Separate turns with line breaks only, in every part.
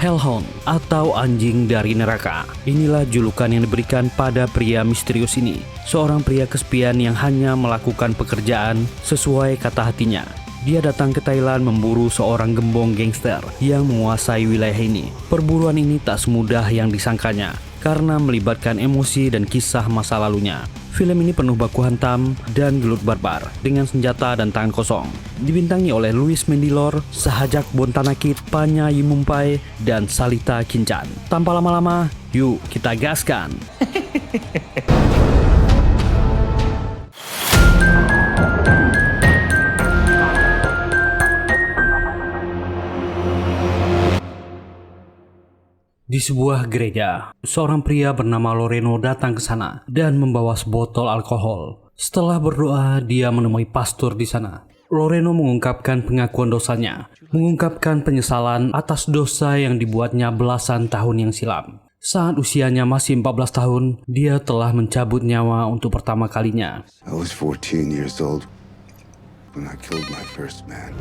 Hellhound atau anjing dari neraka. Inilah julukan yang diberikan pada pria misterius ini. Seorang pria kesepian yang hanya melakukan pekerjaan sesuai kata hatinya. Dia datang ke Thailand memburu seorang gembong gangster yang menguasai wilayah ini. Perburuan ini tak semudah yang disangkanya karena melibatkan emosi dan kisah masa lalunya. Film ini penuh baku hantam dan gelut barbar dengan senjata dan tangan kosong. Dibintangi oleh Louis Mendilor, Sahajak Bontanakit, Panya Yimumpai, dan Salita Kincan. Tanpa lama-lama, yuk kita gaskan! Di sebuah gereja, seorang pria bernama Loreno datang ke sana dan membawa sebotol alkohol. Setelah berdoa, dia menemui pastor di sana. Loreno mengungkapkan pengakuan dosanya, mengungkapkan penyesalan atas dosa yang dibuatnya belasan tahun yang silam. Saat usianya masih 14 tahun, dia telah mencabut nyawa untuk pertama kalinya.
I was 14 years old when I killed my first man.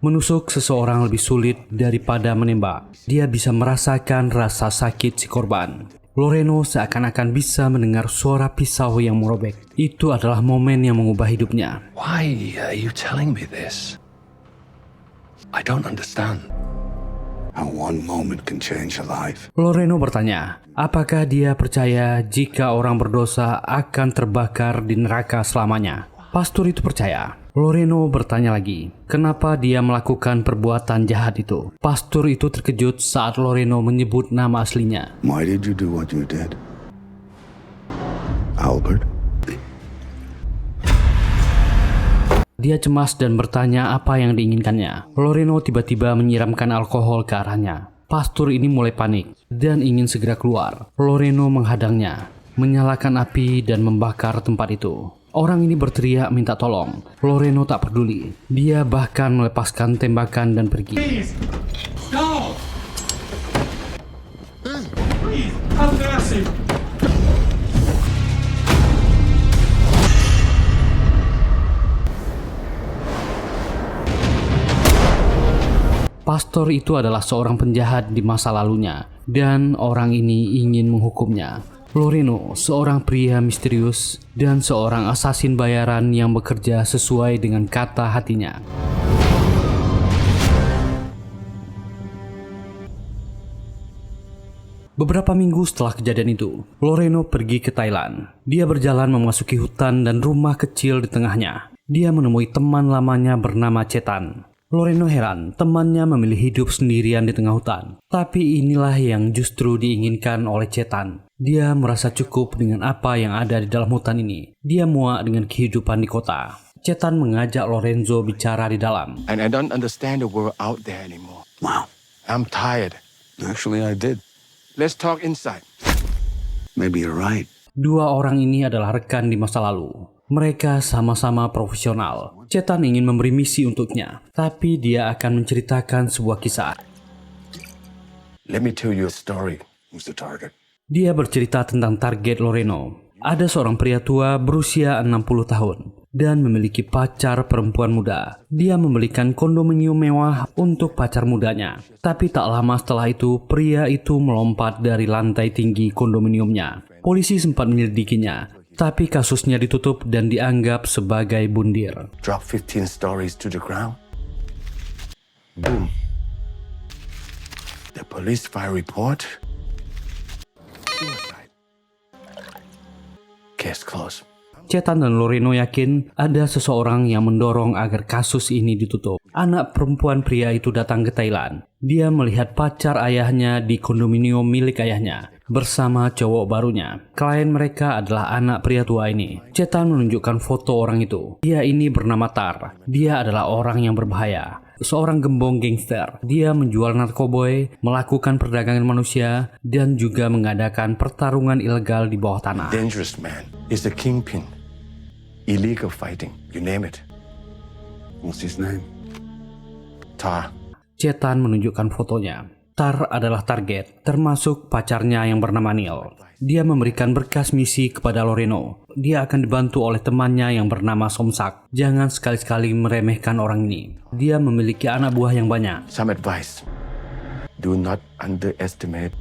Menusuk seseorang lebih sulit daripada menembak. Dia bisa merasakan rasa sakit si korban. Loreno seakan-akan bisa mendengar suara pisau yang merobek. Itu adalah momen yang mengubah hidupnya.
Why are you telling me this? I don't understand.
How one moment can change a life.
Loreno bertanya, apakah dia percaya jika orang berdosa akan terbakar di neraka selamanya? Pastor itu percaya. Loreno bertanya lagi, kenapa dia melakukan perbuatan jahat itu? Pastor itu terkejut saat Loreno menyebut nama aslinya.
Why did you do what you did? Albert?
Dia cemas dan bertanya apa yang diinginkannya. Loreno tiba-tiba menyiramkan alkohol ke arahnya. Pastor ini mulai panik dan ingin segera keluar. Loreno menghadangnya, menyalakan api dan membakar tempat itu. Orang ini berteriak minta tolong. Loreno tak peduli. Dia bahkan melepaskan tembakan dan pergi.
Please, no! Please, have mercy!
Pastor itu adalah seorang penjahat di masa lalunya, dan orang ini ingin menghukumnya. Loreno, seorang pria misterius dan seorang asasin bayaran yang bekerja sesuai dengan kata hatinya. Beberapa minggu setelah kejadian itu, Loreno pergi ke Thailand. Dia berjalan memasuki hutan dan rumah kecil di tengahnya. Dia menemui teman lamanya bernama Chetan. Loreno heran, temannya memilih hidup sendirian di tengah hutan. Tapi inilah yang justru diinginkan oleh Chetan. Dia merasa cukup dengan apa yang ada di dalam hutan ini. Dia muak dengan kehidupan di kota. Chetan mengajak Lorenzo bicara di dalam.
And I don't understand the world out there anymore.
Wow.
I'm tired.
Actually, I did.
Let's talk inside.
Maybe you're right.
Dua orang ini adalah rekan di masa lalu. Mereka sama-sama profesional. Chetan ingin memberi misi untuknya, tapi dia akan menceritakan sebuah kisah.
Let me tell you a story.
Who's the target?
Dia bercerita tentang target Loreno. Ada seorang pria tua berusia 60 tahun dan memiliki pacar perempuan muda. Dia membelikan kondominium mewah untuk pacar mudanya. Tapi tak lama setelah itu, pria itu melompat dari lantai tinggi kondominiumnya. Polisi sempat menyelidikinya, tapi kasusnya ditutup dan dianggap sebagai bundir.
Drop 15 stories to the ground. Boom. The police file report. Suicide. Case closed.
Chetan dan Loreno yakin ada seseorang yang mendorong agar kasus ini ditutup. Anak perempuan pria itu datang ke Thailand. Dia melihat pacar ayahnya di kondominium milik ayahnya bersama cowok barunya. Klien mereka adalah anak pria tua ini. Chetan menunjukkan foto orang itu. Dia ini bernama Tar. Dia adalah orang yang berbahaya. Seorang gembong gangster. Dia menjual narkoboy, melakukan perdagangan manusia, dan juga mengadakan pertarungan ilegal di bawah tanah.
Dangerous man is the kingpin. Illegal fighting, you name it.
What's his name?
Tar.
Chetan menunjukkan fotonya. Tar adalah target, termasuk pacarnya yang bernama Neil. Dia memberikan berkas misi kepada Loreno. Dia akan dibantu oleh temannya yang bernama Somsak. Jangan sekali-sekali meremehkan orang ini. Dia memiliki anak buah yang banyak.
Some advice. Do not underestimate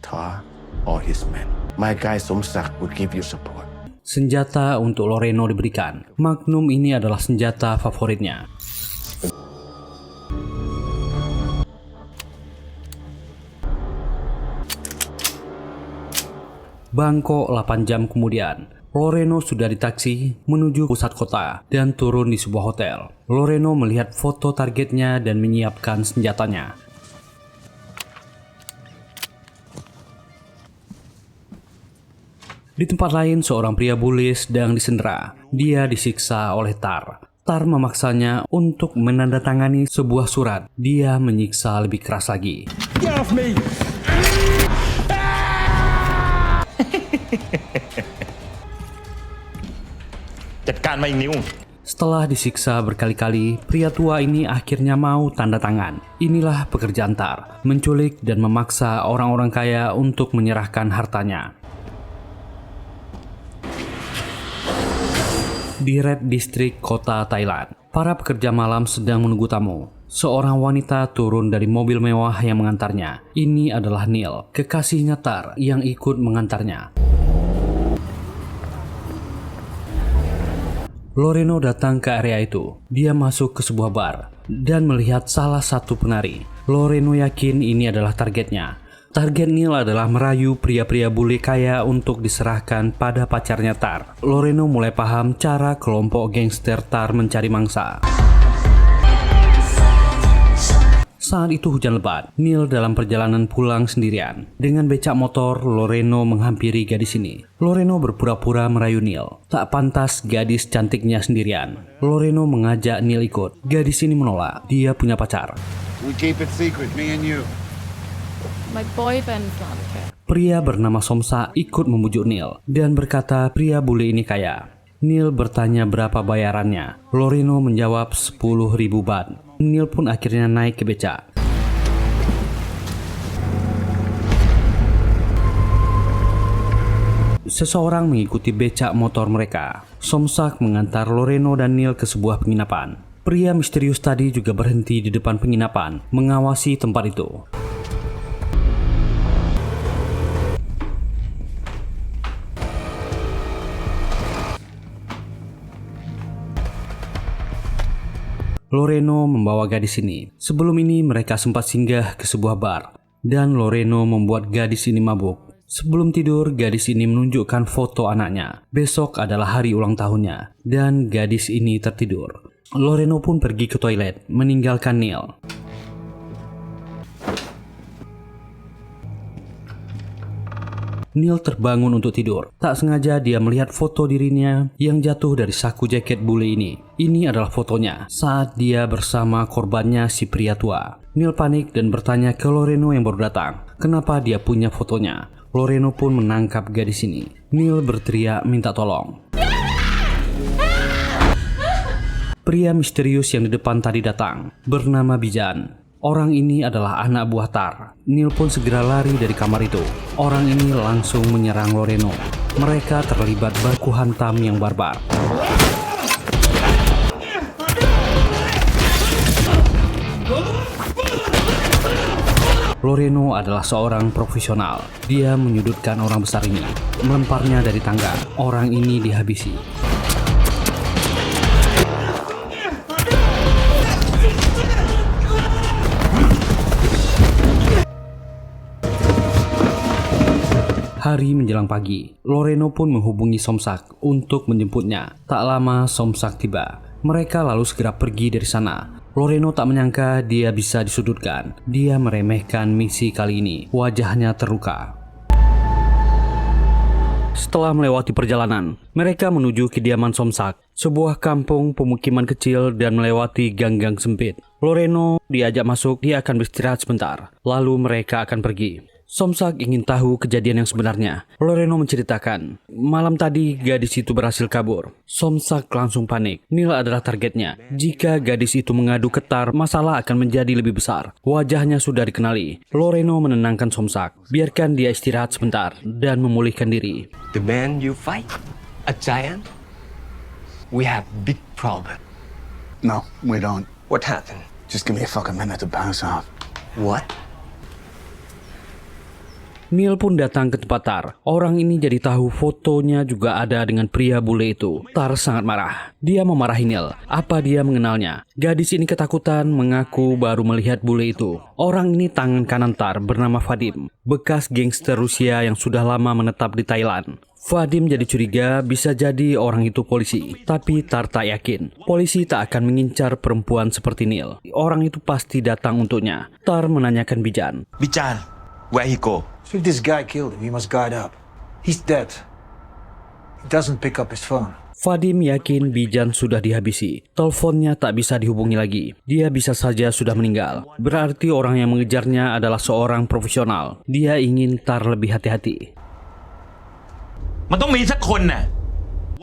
Tar or his men. My guy Somsak will give you support.
Senjata untuk Loreno diberikan. Magnum ini adalah senjata favoritnya. Bangkok 8 jam kemudian, Loreno sudah di taksi menuju pusat kota dan turun di sebuah hotel. Loreno melihat foto targetnya dan menyiapkan senjatanya. Di tempat lain, seorang pria bule sedang disendera. Dia disiksa oleh Tar. Tar memaksanya untuk menandatangani sebuah surat. Dia menyiksa lebih keras lagi.
Get off me!
Setelah disiksa berkali-kali, pria tua ini akhirnya mau tanda tangan. Inilah pekerjaan Tar, menculik dan memaksa orang-orang kaya untuk menyerahkan hartanya. Di Red District, kota Thailand, para pekerja malam sedang menunggu tamu. Seorang wanita turun dari mobil mewah yang mengantarnya. Ini adalah Neil, kekasihnya Tar yang ikut mengantarnya. Loreno datang ke area itu. Dia masuk ke sebuah bar dan melihat salah satu penari. Loreno yakin ini adalah targetnya. Target Neil adalah merayu pria-pria bule kaya untuk diserahkan pada pacarnya Tar. Loreno mulai paham cara kelompok gangster Tar mencari mangsa. Saat itu hujan lebat. Neil dalam perjalanan pulang sendirian. Dengan becak motor, Loreno menghampiri gadis ini. Loreno berpura-pura merayu Neil. Tak pantas gadis cantiknya sendirian. Loreno mengajak Neil ikut. Gadis ini menolak. Dia punya pacar.
We keep it secret, me and you.
My boyfriend's not okay.
Pria bernama Somsa ikut membujuk Neil dan berkata pria bule ini kaya. Neil bertanya berapa bayarannya. Loreno menjawab 10.000 baht. Neil pun akhirnya naik ke becak. Seseorang mengikuti becak motor mereka. Somsak mengantar Loreno dan Neil ke sebuah penginapan. Pria misterius tadi juga berhenti di depan penginapan, mengawasi tempat itu. Loreno membawa gadis ini. Sebelum ini mereka sempat singgah ke sebuah bar dan Loreno membuat gadis ini mabuk. Sebelum tidur, gadis ini menunjukkan foto anaknya. Besok adalah hari ulang tahunnya dan gadis ini tertidur. Loreno pun pergi ke toilet, meninggalkan Neil. Neil terbangun untuk tidur. Tak sengaja dia melihat foto dirinya yang jatuh dari saku jaket bule ini. Ini adalah fotonya saat dia bersama korbannya si pria tua. Neil panik dan bertanya ke Loreno yang baru datang, kenapa dia punya fotonya. Loreno pun menangkap gadis ini. Neil berteriak minta tolong. Pria misterius yang di depan tadi datang, bernama Bijan. Orang ini adalah anak buah Tar. Neil pun segera lari dari kamar itu. Orang ini langsung menyerang Loreno. Mereka terlibat baku hantam yang barbar. Loreno adalah seorang profesional. Dia menyudutkan orang besar ini, melemparnya dari tangga. Orang ini dihabisi. Hari menjelang pagi, Loreno pun menghubungi Somsak untuk menjemputnya. Tak lama Somsak tiba. Mereka lalu segera pergi dari sana. Loreno tak menyangka dia bisa disudutkan. Dia meremehkan misi kali ini. Wajahnya terluka. Setelah melewati perjalanan, mereka menuju kediaman Somsak, sebuah kampung pemukiman kecil dan melewati gang-gang sempit. Loreno diajak masuk, dia akan beristirahat sebentar. Lalu mereka akan pergi. Somsak ingin tahu kejadian yang sebenarnya. Loreno menceritakan, malam tadi gadis itu berhasil kabur. Somsak langsung panik. Neil adalah targetnya. Jika gadis itu mengadu ke Tar, masalah akan menjadi lebih besar. Wajahnya sudah dikenali. Loreno menenangkan Somsak. Biarkan dia istirahat sebentar dan memulihkan diri.
The man you fight? A giant? We have big problem.
No, we don't.
What happened?
Just give me a fucking minute to bounce off.
What?
Neil pun datang ke tempat Tar. Orang ini jadi tahu fotonya juga ada dengan pria bule itu. Tar sangat marah. Dia memarahi Neil. Apa dia mengenalnya? Gadis ini ketakutan mengaku baru melihat bule itu. Orang ini tangan kanan Tar bernama Vadim. Bekas gangster Rusia yang sudah lama menetap di Thailand. Vadim jadi curiga bisa jadi orang itu polisi. Tapi Tar tak yakin. Polisi tak akan mengincar perempuan seperti Neil. Orang itu pasti datang untuknya. Tar menanyakan Bijan.
Bijan, where he go?
So if this guy killed him, he must guard up. He's dead. He doesn't pick up his phone.
Vadim yakin Bijan sudah dihabisi. Teleponnya tak bisa dihubungi lagi. Dia bisa saja sudah meninggal. Berarti orang yang mengejarnya adalah seorang profesional. Dia ingin Tar lebih hati-hati.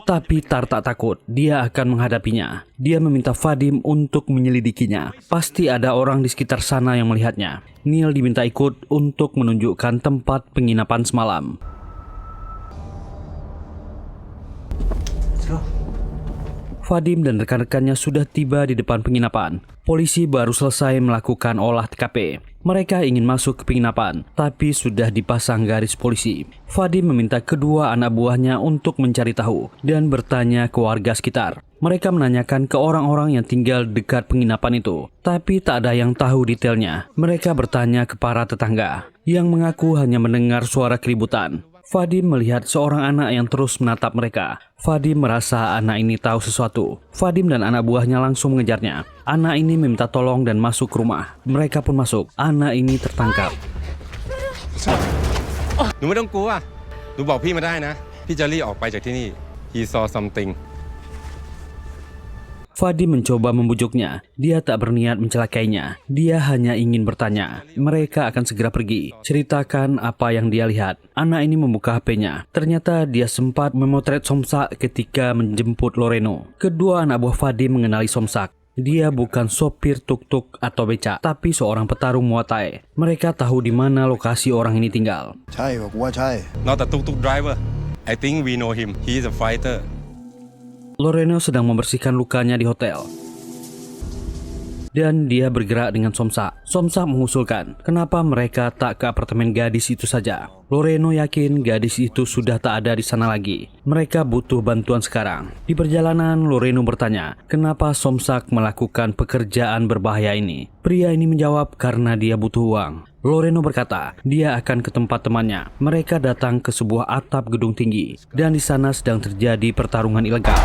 Tapi Tar tak takut, dia akan menghadapinya. Dia meminta Vadim untuk menyelidikinya. Pasti ada orang di sekitar sana yang melihatnya. Neil diminta ikut untuk menunjukkan tempat penginapan semalam. Vadim dan rekan-rekannya sudah tiba di depan penginapan. Polisi baru selesai melakukan olah TKP. Mereka ingin masuk ke penginapan, tapi sudah dipasang garis polisi. Vadim meminta kedua anak buahnya untuk mencari tahu dan bertanya ke warga sekitar. Mereka menanyakan ke orang-orang yang tinggal dekat penginapan itu, tapi tak ada yang tahu detailnya. Mereka bertanya ke para tetangga, yang mengaku hanya mendengar suara keributan. Vadim melihat seorang anak yang terus menatap mereka. Vadim merasa anak ini tahu sesuatu. Vadim dan anak buahnya langsung mengejarnya. Anak ini meminta tolong dan masuk ke rumah. Mereka pun masuk. Anak ini tertangkap.
หนูไม่ต้องกลัว หนูบอกพี่มาได้นะ พี่จะรีบออกไปจากที่นี่ He saw something.
Vadim mencoba membujuknya. Dia tak berniat mencelakainya. Dia hanya ingin bertanya. Mereka akan segera pergi. Ceritakan apa yang dia lihat. Anak ini membuka HP-nya. Ternyata dia sempat memotret Somsak ketika menjemput Loreno. Kedua anak buah Vadim mengenali Somsak. Dia bukan sopir tuk-tuk atau becak, tapi seorang petarung Muay Thai. Mereka tahu di mana lokasi orang ini tinggal.
Not a tuk-tuk driver. I think we know him. He is a fighter.
Loreno sedang membersihkan lukanya di hotel. Dan dia bergerak dengan Somsak. Somsak mengusulkan, kenapa mereka tak ke apartemen gadis itu saja. Loreno yakin gadis itu sudah tak ada di sana lagi. Mereka butuh bantuan sekarang. Di perjalanan, Loreno bertanya, kenapa Somsak melakukan pekerjaan berbahaya ini. Pria ini menjawab karena dia butuh uang. Loreno berkata, dia akan ke tempat temannya. Mereka datang ke sebuah atap gedung tinggi. Dan di sana sedang terjadi pertarungan ilegal.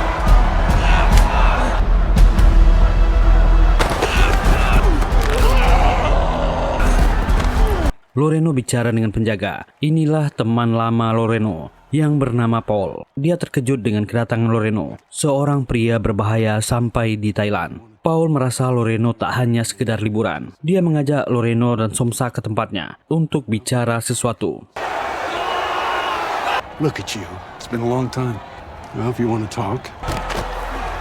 Loreno bicara dengan penjaga. Inilah teman lama Loreno yang bernama Paul. Dia terkejut dengan kedatangan Loreno, seorang pria berbahaya sampai di Thailand. Paul merasa Loreno tak hanya sekedar liburan. Dia mengajak Loreno dan Somsak ke tempatnya untuk bicara sesuatu.
Look at you. It's been a long time. Well, if you want to talk,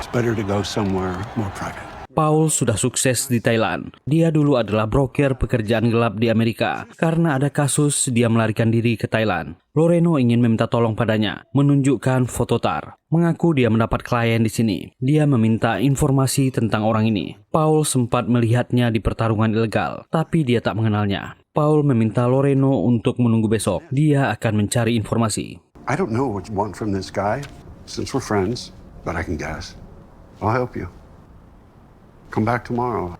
it's better to go somewhere more private.
Paul sudah sukses di Thailand. Dia dulu adalah broker pekerjaan gelap di Amerika. Karena ada kasus, dia melarikan diri ke Thailand. Loreno ingin meminta tolong padanya, menunjukkan foto Tar. Mengaku dia mendapat klien di sini. Dia meminta informasi tentang orang ini. Paul sempat melihatnya di pertarungan ilegal, tapi dia tak mengenalnya. Paul meminta Loreno untuk menunggu besok. Dia akan mencari informasi.
I don't know what you want from this guy, since we're friends, but I can guess. I'll help you. Come back tomorrow.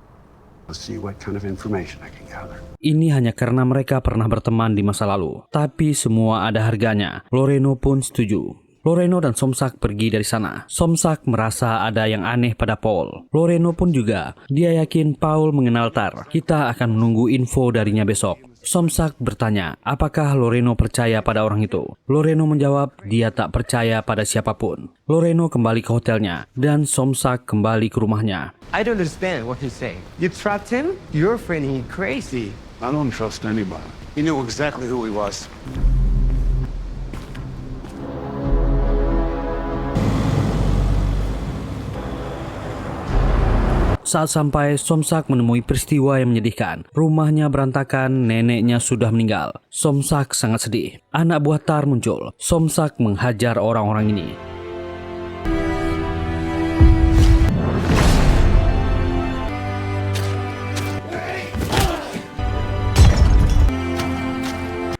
Let's see what kind of information I can gather.
Ini hanya karena mereka pernah berteman di masa lalu. Tapi semua ada harganya. Loreno pun setuju. Loreno dan Somsak pergi dari sana. Somsak merasa ada yang aneh pada Paul. Loreno pun juga. Dia yakin Paul mengenal Tar. Kita akan menunggu info darinya besok. Somsak bertanya, apakah Loreno percaya pada orang itu? Loreno menjawab, dia tak percaya pada siapapun. Loreno kembali ke hotelnya, dan Somsak kembali ke rumahnya.
I don't understand what he's saying. You trapped him? You're afraid he's crazy.
I don't trust anybody.
He knew exactly who he was.
Saat sampai, Somsak menemui peristiwa yang menyedihkan. Rumahnya berantakan, neneknya sudah meninggal. Somsak sangat sedih. Anak buah Tar muncul. Somsak menghajar orang-orang ini.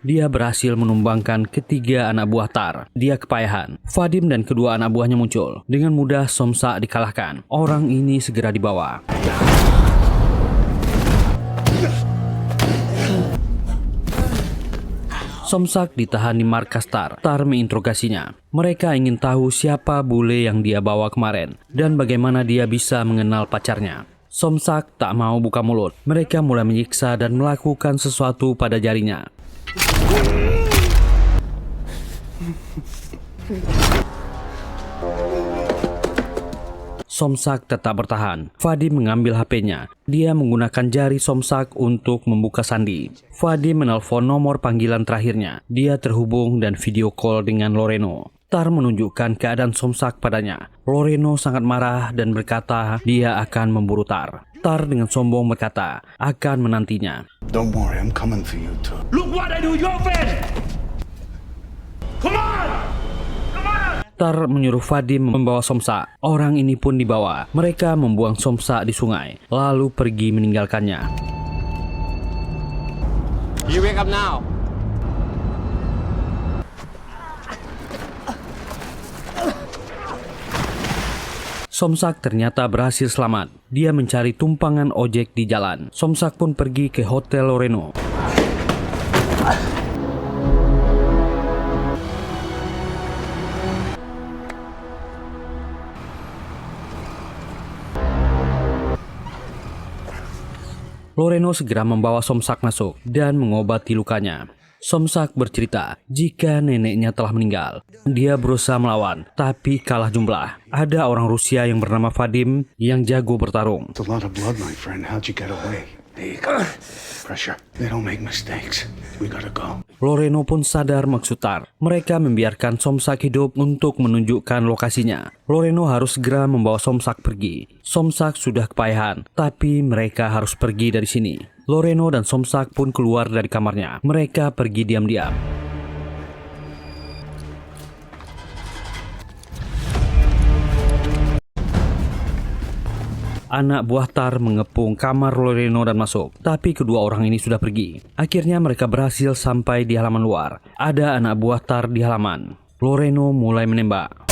Dia berhasil menumbangkan ketiga anak buah Tar. Dia kepayahan. Vadim dan kedua anak buahnya muncul. Dengan mudah Somsak dikalahkan. Orang ini segera dibawa. Somsak ditahan di markas Tar. Tar menginterogasinya. Mereka ingin tahu siapa bule yang dia bawa kemarin dan bagaimana dia bisa mengenal pacarnya. Somsak tak mau buka mulut. Mereka mulai menyiksa dan melakukan sesuatu pada jarinya. Somsak tetap bertahan. Vadim mengambil HP-nya. Dia menggunakan jari Somsak untuk membuka sandi. Vadim menelpon nomor panggilan terakhirnya. Dia terhubung dan video call dengan Loreno. Tar menunjukkan keadaan Somsak padanya. Loreno sangat marah dan berkata dia akan memburu Tar. Tar dengan sombong berkata akan menantinya.
Don't worry, I'm coming for you too.
Look what I do, your friend! Come on! Come on!
Tar menyuruh Vadim membawa Somsak. Orang ini pun dibawa. Mereka membuang Somsak di sungai, lalu pergi meninggalkannya.
You wake up now.
Somsak ternyata berhasil selamat. Dia mencari tumpangan ojek di jalan. Somsak pun pergi ke Hotel Loreno. Loreno segera membawa Somsak masuk dan mengobati lukanya. Somsak bercerita jika neneknya telah meninggal. Dia berusaha melawan, tapi kalah jumlah. Ada orang Rusia yang bernama Vadim yang jago bertarung.
It's a lot of blood, my friend. How'd you get away? There you go. Pressure. They don't make mistakes. We gotta go.
Loreno pun sadar maksud Tar. Mereka membiarkan Somsak hidup untuk menunjukkan lokasinya. Loreno harus segera membawa Somsak pergi. Somsak sudah kepayahan, tapi mereka harus pergi dari sini. Loreno dan Somsak pun keluar dari kamarnya. Mereka pergi diam-diam. Anak buah Tar mengepung kamar Loreno dan masuk, tapi kedua orang ini sudah pergi. Akhirnya mereka berhasil sampai di halaman luar. Ada anak buah Tar di halaman. Loreno mulai menembak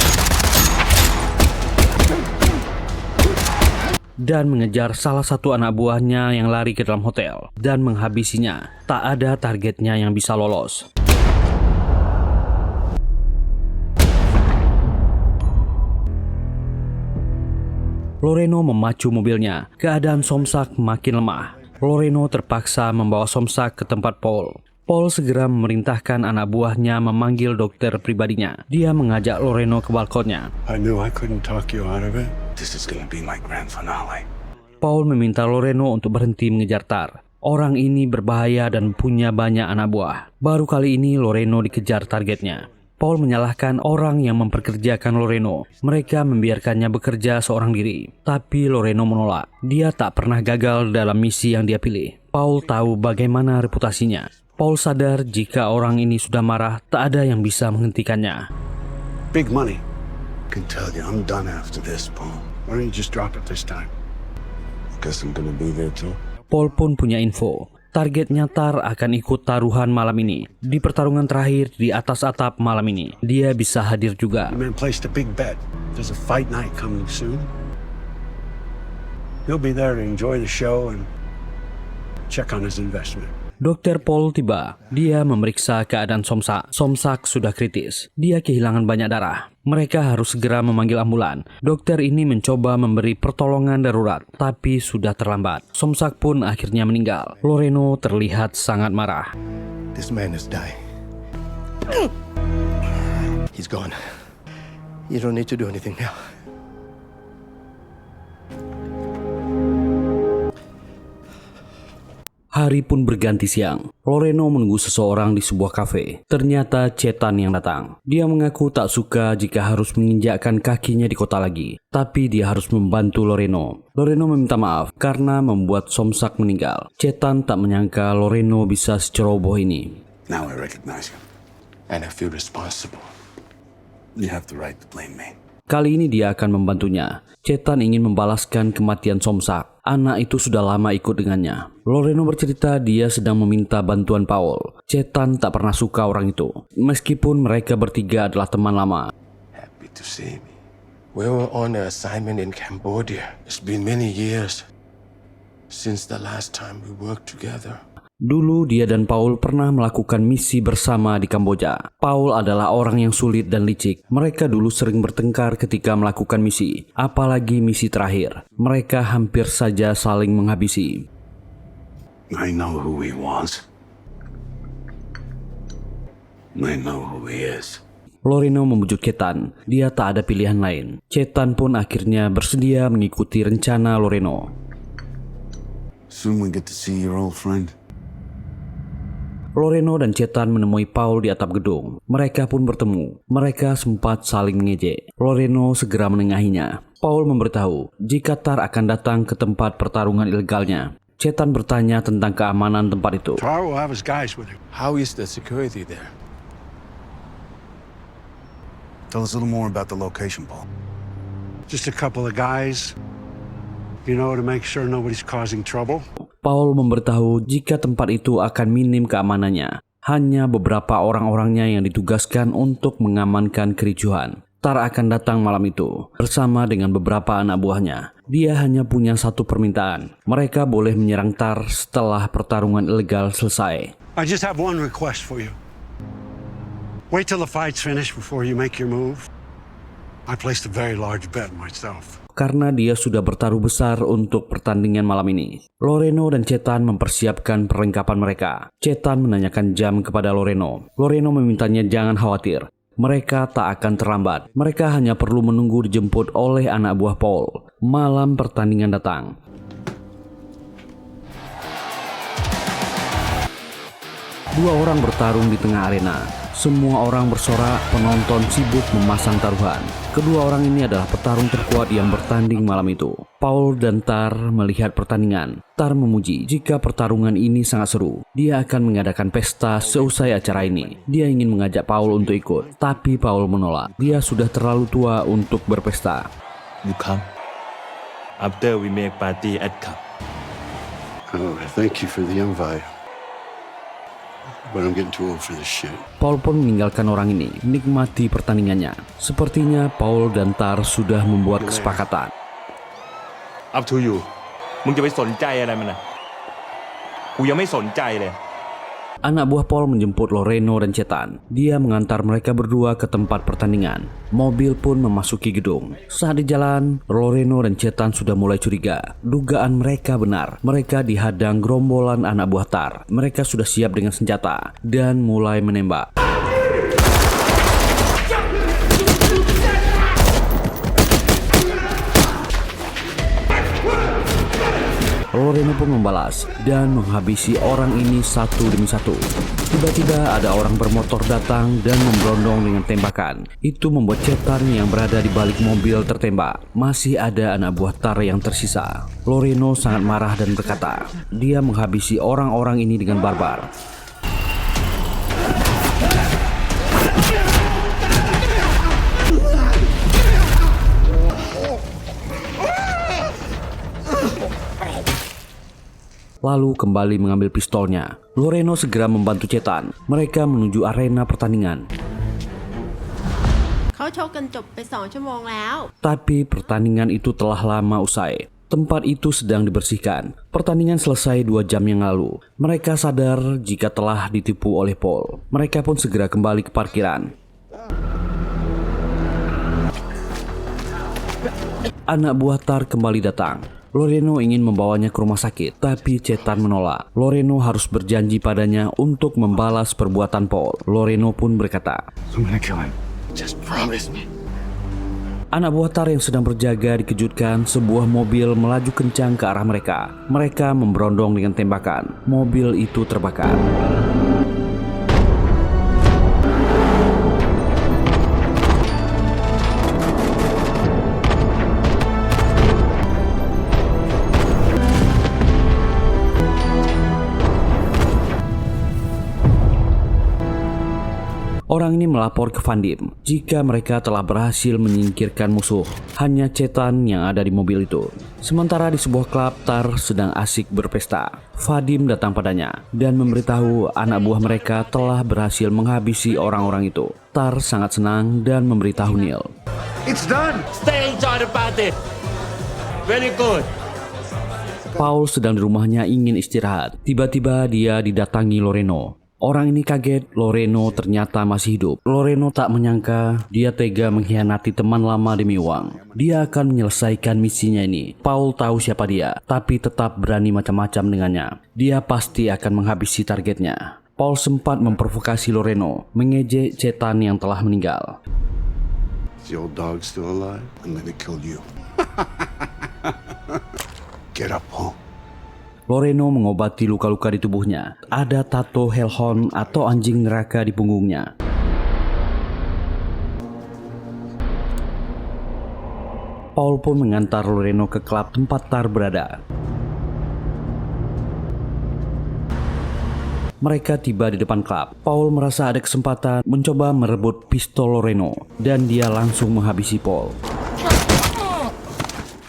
dan mengejar salah satu anak buahnya yang lari ke dalam hotel dan menghabisinya. Tak ada targetnya yang bisa lolos. Loreno memacu mobilnya. Keadaan Somsak makin lemah. Loreno terpaksa membawa Somsak ke tempat Paul. Paul segera memerintahkan anak buahnya memanggil dokter pribadinya. Dia mengajak Loreno ke balkonnya.
I knew I couldn't talk you out of it.
This is gonna be my grand finale.
Paul meminta Loreno untuk berhenti mengejar Tar. Orang ini berbahaya dan punya banyak anak buah. Baru kali ini Loreno dikejar targetnya. Paul menyalahkan orang yang memperkerjakan Loreno. Mereka membiarkannya bekerja seorang diri. Tapi Loreno menolak. Dia tak pernah gagal dalam misi yang dia pilih. Paul tahu bagaimana reputasinya. Paul sadar jika orang ini sudah marah, tak ada yang bisa menghentikannya.
Big money. I can tell you, I'm done after this, Paul. Why don't you just drop it this time?
Guess I'm gonna be there too.
Paul pun punya info. Targetnya Tar akan ikut taruhan malam ini. Di pertarungan terakhir di atas atap malam ini, dia bisa hadir juga.
The man placed a big bet. There's a fight night coming soon. He'll be there to enjoy the show and check on his investment.
Dokter Paul tiba. Dia memeriksa keadaan Somsak. Somsak sudah kritis. Dia kehilangan banyak darah. Mereka harus segera memanggil ambulan. Dokter ini mencoba memberi pertolongan darurat, tapi sudah terlambat. Somsak pun akhirnya meninggal. Loreno terlihat sangat marah.
This man is dying. He's gone. You don't need to do anything now.
Hari pun berganti siang. Loreno menunggu seseorang di sebuah kafe. Ternyata Chetan yang datang. Dia mengaku tak suka jika harus menginjakkan kakinya di kota lagi. Tapi dia harus membantu Loreno. Loreno meminta maaf karena membuat Somsak meninggal. Chetan tak menyangka Loreno bisa seceroboh ini.
Now I recognize you.
And I feel responsible.
You have the right to blame me.
Kali ini dia akan membantunya. Chetan ingin membalaskan kematian Somsak. Anak itu sudah lama ikut dengannya. Loreno bercerita dia sedang meminta bantuan Paul. Chetan tak pernah suka orang itu. Meskipun mereka bertiga adalah teman lama.
Happy to see me. We were on an assignment in Cambodia. It's been many years since the last time we worked together.
Dulu dia dan Paul pernah melakukan misi bersama di Kamboja. Paul adalah orang yang sulit dan licik. Mereka dulu sering bertengkar ketika melakukan misi. Apalagi misi terakhir. Mereka hampir saja saling menghabisi.
I know who he was. I know who he is.
Loreno membujuk Chetan. Dia tak ada pilihan lain. Chetan pun akhirnya bersedia mengikuti rencana Loreno.
Soon we get to see your old friend.
Loreno dan Chetan menemui Paul di atap gedung. Mereka pun bertemu. Mereka sempat saling mengejek. Loreno segera menengahinya. Paul memberitahu jika Tar akan datang ke tempat pertarungan ilegalnya. Chetan bertanya tentang keamanan tempat itu.
Tar will have his guys with him.
How is the security there?
Tell us a little more about the location, Paul. Just a couple of guys, to make sure nobody's causing trouble.
Paul memberitahu jika tempat itu akan minim keamanannya. Hanya beberapa orang-orangnya yang ditugaskan untuk mengamankan kericuhan. Tar akan datang malam itu bersama dengan beberapa anak buahnya. Dia hanya punya satu permintaan. Mereka boleh menyerang Tar setelah pertarungan ilegal selesai.
I just have one request for you. Wait till the fight's finished before you make your move. I placed a very large bet myself.
Karena dia sudah bertaruh besar untuk pertandingan malam ini. Loreno dan Chetan mempersiapkan perlengkapan mereka. Chetan menanyakan jam kepada Loreno. Loreno memintanya jangan khawatir. Mereka tak akan terlambat. Mereka hanya perlu menunggu dijemput oleh anak buah Paul. Malam pertandingan datang. Dua orang bertarung di tengah arena. Semua orang bersorak, penonton sibuk memasang taruhan. Kedua orang ini adalah petarung terkuat yang bertanding malam itu. Paul dan Tar melihat pertandingan. Tar memuji jika pertarungan ini sangat seru. Dia akan mengadakan pesta seusai acara ini. Dia ingin mengajak Paul untuk ikut, tapi Paul menolak. Dia sudah terlalu tua untuk berpesta.
You come. After we make party at camp.
Oh, thank you for the invite. But I'm getting too old for this shit.
Paul pun meninggalkan orang ini, menikmati pertandingannya. Sepertinya Paul dan Tar sudah membuat kesepakatan.
Up to you. มึงจะไปสนใจอะไรมันน่ะ กูยังไม่สนใจเลย
Anak buah Paul menjemput Loreno dan Chetan. Dia mengantar mereka berdua ke tempat pertandingan. Mobil pun memasuki gedung. Saat di jalan, Loreno dan Chetan sudah mulai curiga. Dugaan mereka benar. Mereka dihadang gerombolan anak buah Tar. Mereka sudah siap dengan senjata dan mulai menembak. Loreno pun membalas dan menghabisi orang ini satu demi satu. Tiba-tiba ada orang bermotor datang dan memberondong dengan tembakan. Itu membuat Chetan yang berada di balik mobil tertembak. Masih ada anak buah Tar yang tersisa. Loreno sangat marah dan berkata, dia menghabisi orang-orang ini dengan barbar. Lalu kembali mengambil pistolnya. Loreno segera membantu Chetan. Mereka menuju arena pertandingan. Tapi pertandingan itu telah lama usai. Tempat itu sedang dibersihkan. Pertandingan selesai 2 jam yang lalu. Mereka sadar jika telah ditipu oleh Paul. Mereka pun segera kembali ke parkiran. Anak buah Tar kembali datang. Loreno ingin membawanya ke rumah sakit, tapi Chetan menolak. Loreno harus berjanji padanya untuk membalas perbuatan Paul. Loreno pun berkata,
I'm gonna kill him. Just promise me.
Anak buah Tar yang sedang berjaga dikejutkan sebuah mobil melaju kencang ke arah mereka. Mereka memberondong dengan tembakan. Mobil itu terbakar. Orang ini melapor ke Vadim jika mereka telah berhasil menyingkirkan musuh. Hanya Chetan yang ada di mobil itu. Sementara di sebuah klub, Tar sedang asik berpesta. Vadim datang padanya dan memberitahu anak buah mereka telah berhasil menghabisi orang-orang itu. Tar sangat senang dan memberitahu Neil.
It's done!
Stay enjoy the party. Very good.
Paul sedang di rumahnya ingin istirahat. Tiba-tiba dia didatangi Loreno. Orang ini kaget, Loreno ternyata masih hidup. Loreno tak menyangka dia tega mengkhianati teman lama demi uang. Dia akan menyelesaikan misinya ini. Paul tahu siapa dia, tapi tetap berani macam-macam dengannya. Dia pasti akan menghabisi targetnya. Paul sempat memprovokasi Loreno, mengejek Chetan yang telah meninggal.
Is the old dog still alive? And then it killed you. Get up, Paul.
Loreno mengobati luka-luka di tubuhnya. Ada tato hellhound atau anjing neraka di punggungnya. Paul pun mengantar Loreno ke klub tempat Tar berada. Mereka tiba di depan klub. Paul merasa ada kesempatan mencoba merebut pistol Loreno dan dia langsung menghabisi Paul.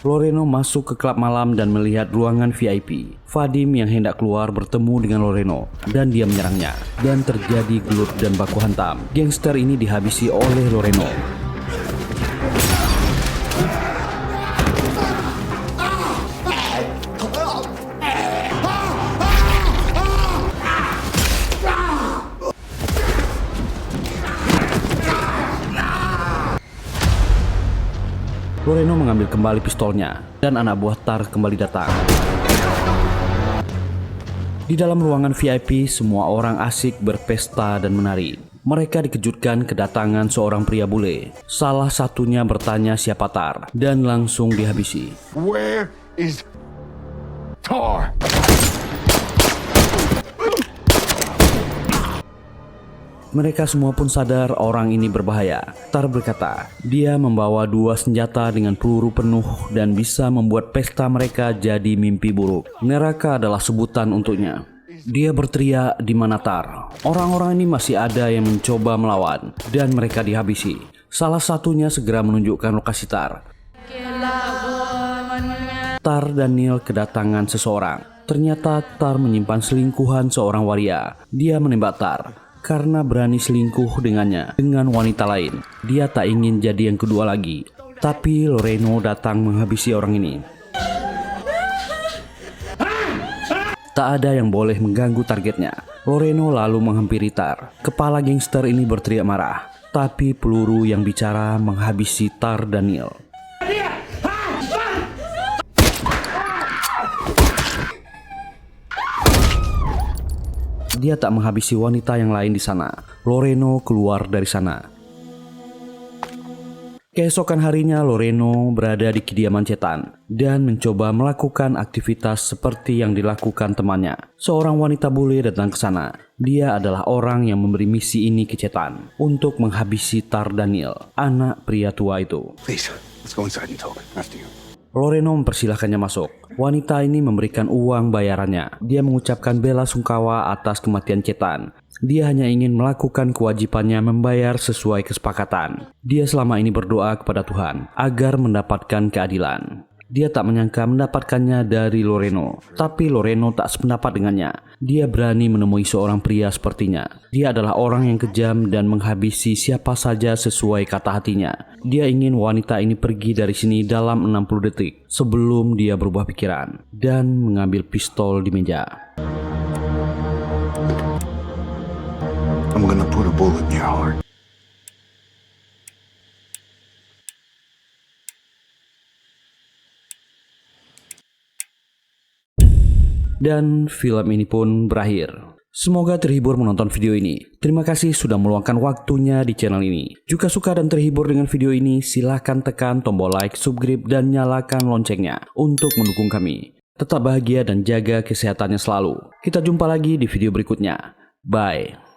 Loreno masuk ke klub malam dan melihat ruangan VIP. Vadim yang hendak keluar bertemu dengan Loreno dan dia menyerangnya. Dan terjadi gelut dan baku hantam. Gangster ini dihabisi oleh Loreno. Loreno mengambil kembali pistolnya dan anak buah Tar kembali datang. Di dalam ruangan VIP, semua orang asik berpesta dan menari. Mereka dikejutkan kedatangan seorang pria bule. Salah satunya bertanya siapa Tar dan langsung dihabisi.
Where is Tar?
Mereka semua pun sadar orang ini berbahaya. Tar berkata, dia membawa 2 senjata dengan peluru penuh dan bisa membuat pesta mereka jadi mimpi buruk. Neraka adalah sebutan untuknya. Dia berteriak di mana Tar. Orang-orang ini masih ada yang mencoba melawan dan mereka dihabisi. Salah satunya segera menunjukkan lokasi Tar. Tar dan Neil kedatangan seseorang. Ternyata Tar menyimpan selingkuhan seorang waria. Dia menembak Tar karena berani selingkuh dengannya dengan wanita lain. Dia tak ingin jadi yang kedua lagi. Tapi Loreno datang menghabisi orang ini. Tak ada yang boleh mengganggu targetnya. Loreno lalu menghampiri Tar. Kepala gangster ini berteriak marah. Tapi peluru yang bicara menghabisi Tar dan Neil. Dia tak menghabisi wanita yang lain di sana. Loreno keluar dari sana. Keesokan harinya Loreno berada di kediaman Chetan dan mencoba melakukan aktivitas seperti yang dilakukan temannya. Seorang wanita bule datang ke sana. Dia adalah orang yang memberi misi ini ke Chetan untuk menghabisi Tar Daniel, anak pria tua itu.
Please, let's go inside and talk after you.
Loreno mempersilahkannya masuk. Wanita ini memberikan uang bayarannya. Dia mengucapkan bela sungkawa atas kematian Chetan. Dia hanya ingin melakukan kewajibannya membayar sesuai kesepakatan. Dia selama ini berdoa kepada Tuhan agar mendapatkan keadilan. Dia tak menyangka mendapatkannya dari Loreno. Tapi Loreno tak sependapat dengannya. Dia berani menemui seorang pria sepertinya. Dia adalah orang yang kejam dan menghabisi siapa saja sesuai kata hatinya. Dia ingin wanita ini pergi dari sini dalam 60 detik sebelum dia berubah pikiran dan mengambil pistol di meja.
I'm gonna put a bullet in your heart.
Dan film ini pun berakhir. Semoga terhibur menonton video ini. Terima kasih sudah meluangkan waktunya di channel ini. Jika suka dan terhibur dengan video ini, silahkan tekan tombol like, subscribe, dan nyalakan loncengnya untuk mendukung kami. Tetap bahagia dan jaga kesehatannya selalu. Kita jumpa lagi di video berikutnya. Bye.